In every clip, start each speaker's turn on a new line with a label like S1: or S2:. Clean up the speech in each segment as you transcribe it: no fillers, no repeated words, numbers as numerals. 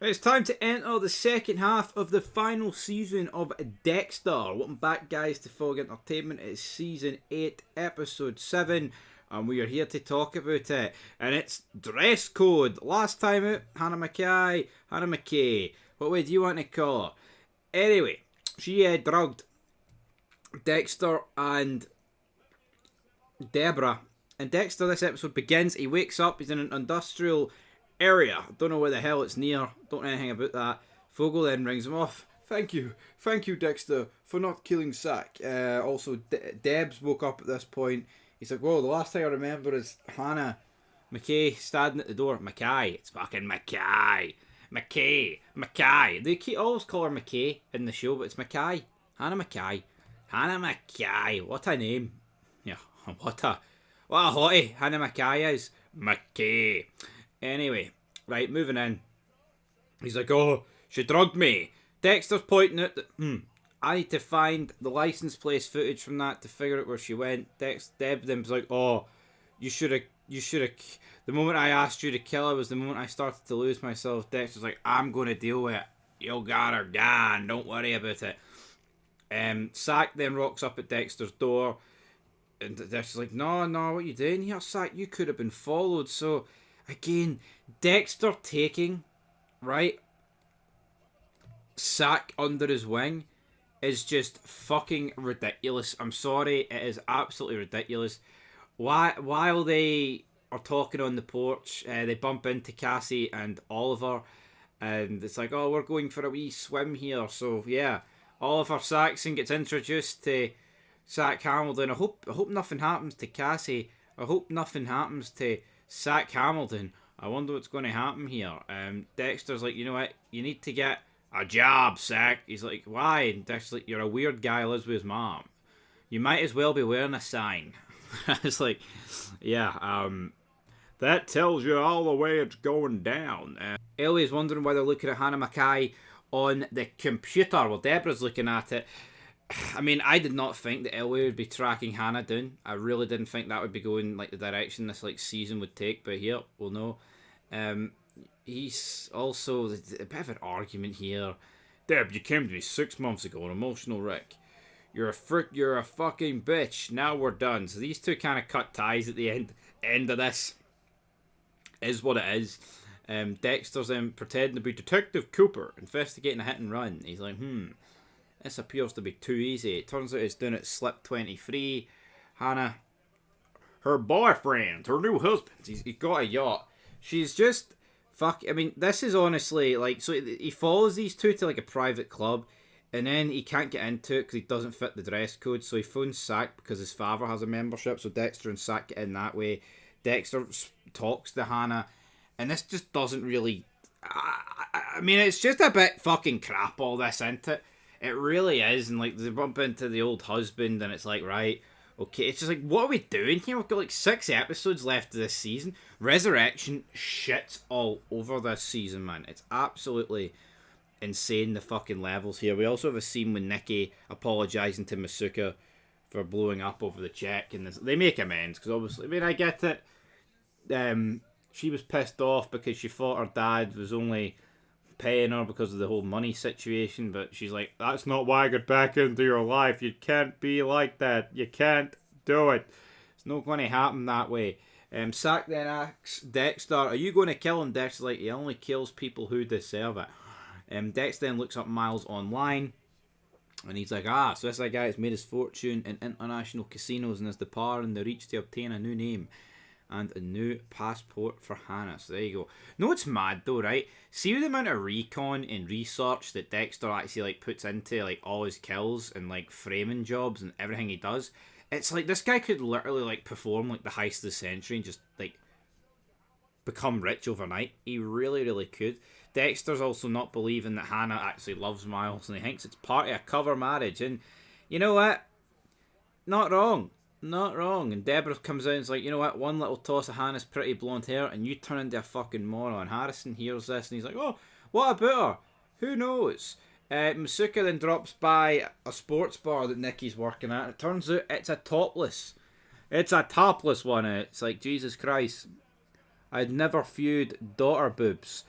S1: It's time to enter the second half of the final season of Dexter. Welcome back, guys, to Fog Entertainment. It's season 8, episode 7, and we are here to talk about it. And it's dress code. Last time out, Hannah McKay. What way do you want to call her? Anyway, she drugged Dexter and Deborah. And Dexter, this episode begins. He wakes up. He's in an industrial area. Don't know where the hell it's near. Don't know anything about that. Fogel then rings him off. Thank you, Dexter, for not killing Sack. Also, Debs woke up at this point. He's like, whoa, the last thing I remember is Hannah McKay standing at the door. Mackay. It's fucking Mackay. Mackay. They always call her McKay in the show, but it's Mackay. Hannah Mackay. What a name. Yeah, what a hottie Hannah Mackay is. Mackay. Anyway, right, moving in. He's like, oh, she drugged me. Dexter's pointing out that, I need to find the license plate footage from that to figure out where she went. Deb then's like, oh, you should have, the moment I asked you to kill her was the moment I started to lose myself. Dexter's like, I'm going to deal with it. You got her gone, don't worry about it. Sack then rocks up at Dexter's door. And Dexter's like, no, what are you doing here, Sack? You could have been followed. So, again, Dexter taking, right, Sack under his wing is just fucking ridiculous. I'm sorry, it is absolutely ridiculous. While they are talking on the porch, they bump into Cassie and Oliver, and it's like, oh, we're going for a wee swim here. So, yeah, Oliver Saxon gets introduced to Sack Hamilton. I hope nothing happens to Cassie. I hope nothing happens to Sack Hamilton. I wonder what's going to happen here. Dexter's like, you know what? You need to get a job, Sack. He's like, why? And Dexter's like, you're a weird guy who lives with his mom. You might as well be wearing a sign. It's like, yeah, that tells you all the way it's going down. Ellie's wondering why they're looking at Hannah Mackay on the computer. Well, Deborah's looking at it. I mean, I did not think that Elway would be tracking Hannah down. I really didn't think that would be going like the direction this like season would take. But here, we'll know. He's also a bit of an argument here. Deb, you came to me 6 months ago, an emotional wreck. You're a fucking bitch. Now we're done. So these two kind of cut ties at the end of this. Is what it is. Dexter's pretending to be Detective Cooper, investigating a hit and run. He's like, this appears to be too easy. It turns out it's doing it Slip 23. Hannah, her boyfriend, her new husband, he's got a yacht. She's just, I mean, this is honestly, like, so he follows these two to, like, a private club, and then he can't get into it because he doesn't fit the dress code, so he phones Sack because his father has a membership, so Dexter and Sack get in that way. Dexter talks to Hannah, and this just doesn't really, I mean, it's just a bit fucking crap, all this, isn't it? It really is, and like they bump into the old husband, and it's like, right, okay, it's just like, what are we doing here? We've got like 6 episodes left of this season. Resurrection shits all over this season, man. It's absolutely insane, the fucking levels here. We also have a scene with Nikki apologising to Masuka for blowing up over the check, and they make amends, because obviously, I mean, I get it. She was pissed off because she thought her dad was only paying her because of the whole money situation, but she's like, that's not why I got back into your life. You can't be like that. You can't do it. It's not going to happen that way. Sack then asks Dexter, are you going to kill him? Dexter's like, he only kills people who deserve it. Dexter then looks up Miles online, and he's like, so this is a guy that's made his fortune in international casinos and is the par in the reach to obtain a new name and a new passport for Hannah. So there you go. No, it's mad though, right? See the amount of recon and research that Dexter actually like puts into like all his kills and like framing jobs and everything he does. It's like this guy could literally like perform like the heist of the century and just like become rich overnight. He really, really could. Dexter's also not believing that Hannah actually loves Miles, and he thinks it's part of a cover marriage. And you know what? Not wrong. And Deborah comes out and is like, you know what? One little toss of Hannah's pretty blonde hair, and you turn into a fucking moron. Harrison hears this, and he's like, oh, what about her? Who knows? Masuka then drops by a sports bar that Nikki's working at. It turns out it's a topless. It's a topless one. It's like, Jesus Christ. I'd never viewed daughter boobs.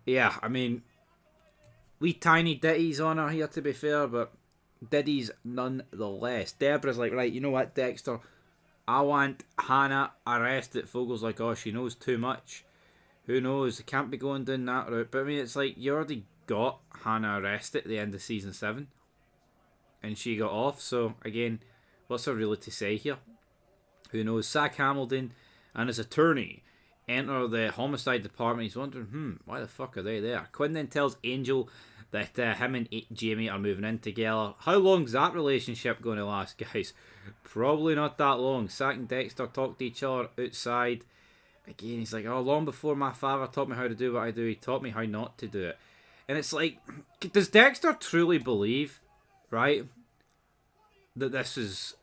S1: Yeah, I mean, wee tiny ditties on her here, to be fair, but ditties nonetheless. Deborah's like, right, you know what, Dexter? I want Hannah arrested. Fogel's like, oh, she knows too much. Who knows? They can't be going down that route. But I mean, it's like, you already got Hannah arrested at the end of season 7. And she got off. So, again, what's there really to say here? Who knows? Zach Hamilton and his attorney enter the homicide department. He's wondering, why the fuck are they there? Quinn then tells Angel that him and Jamie are moving in together. How long's that relationship going to last, guys? Probably not that long. Zach and Dexter talk to each other outside. Again, he's like, oh, long before my father taught me how to do what I do, he taught me how not to do it. And it's like, does Dexter truly believe, right, that this is,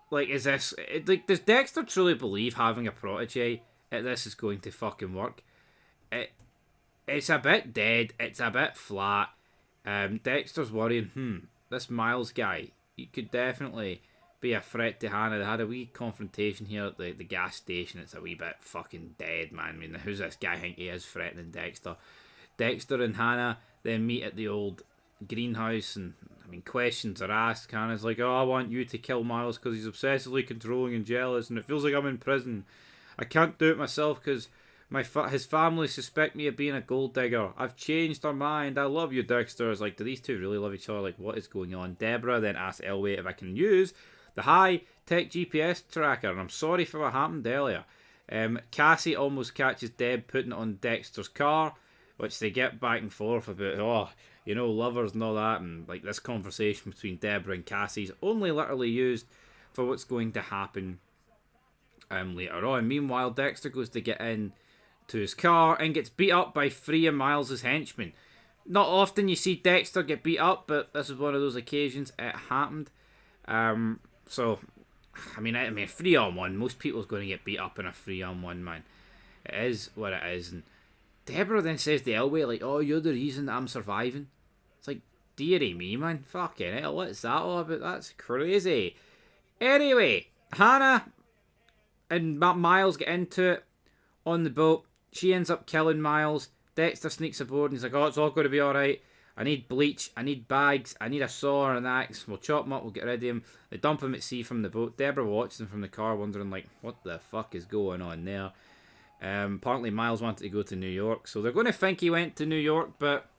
S1: like, is this, like, does Dexter truly believe having a protege that this is going to fucking work? It's a bit dead, it's a bit flat. Dexter's worrying, this Miles guy, he could definitely be a threat to Hannah. They had a wee confrontation here at the gas station. It's a wee bit fucking dead, man. I mean, who's this guy think he is threatening Dexter? Dexter and Hannah then meet at the old greenhouse, and I mean, questions are asked. Hannah's like, oh, I want you to kill Miles because he's obsessively controlling and jealous, and it feels like I'm in prison. I can't do it myself because his family suspect me of being a gold digger. I've changed their mind. I love you, Dexter. It's like, do these two really love each other? Like, what is going on? Deborah then asks Elway if I can use the high-tech GPS tracker, and I'm sorry for what happened earlier. Cassie almost catches Deb putting it on Dexter's car, which they get back and forth about, oh, you know, lovers and all that, and like this conversation between Deborah and Cassie's only literally used for what's going to happen later on. Meanwhile, Dexter goes to get in to his car and gets beat up by 3 of Miles' henchmen. Not often you see Dexter get beat up, but this is one of those occasions it happened. So, I mean, 3-on-1. Most people's going to get beat up in a 3-on-1, man. It is what it is. And Deborah then says to Elway, like, oh, you're the reason that I'm surviving. It's like, dearie me, man. Fucking hell, what's that all about? That's crazy. Anyway, Hannah and Miles get into it on the boat. She ends up killing Miles. Dexter sneaks aboard and he's like, oh, it's all going to be alright. I need bleach, I need bags, I need a saw and an axe. We'll chop him up, we'll get rid of him. They dump him at sea from the boat. Deborah watches him from the car, wondering, like, what the fuck is going on there? Apparently Miles wanted to go to New York, so they're going to think he went to New York, but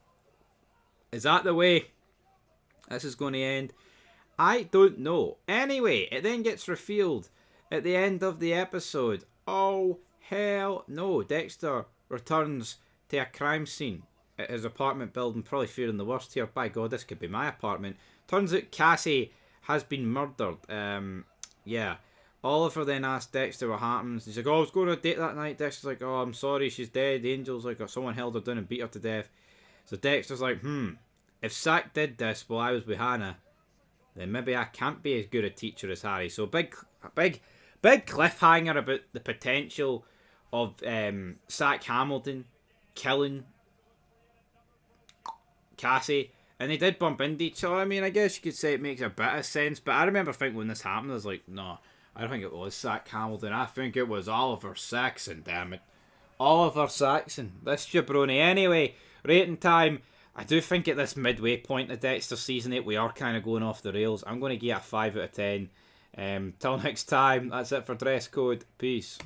S1: is that the way this is going to end? I don't know. Anyway, it then gets revealed at the end of the episode. Oh, hell no. Dexter returns to a crime scene at his apartment building, probably fearing the worst here. By God, this could be my apartment. Turns out Cassie has been murdered. Yeah. Oliver then asks Dexter what happens. He's like, oh, I was going on a date that night. Dexter's like, oh, I'm sorry, she's dead. The Angel's like, oh, someone held her down and beat her to death. So Dexter's like, if Zach did this while I was with Hannah, then maybe I can't be as good a teacher as Harry. So big cliffhanger about the potential of Zach Hamilton killing Cassie, and they did bump into each other. I mean, I guess you could say it makes a bit of sense, but I remember thinking when this happened, I was like, no, I don't think it was Zach Hamilton. I think it was Oliver Saxon, damn it. Oliver Saxon, this jabroni. Anyway, rating time. I do think at this midway point of Dexter Season 8, we are kind of going off the rails. I'm going to give it a 5 out of 10. Till next time, that's it for Dress Code. Peace.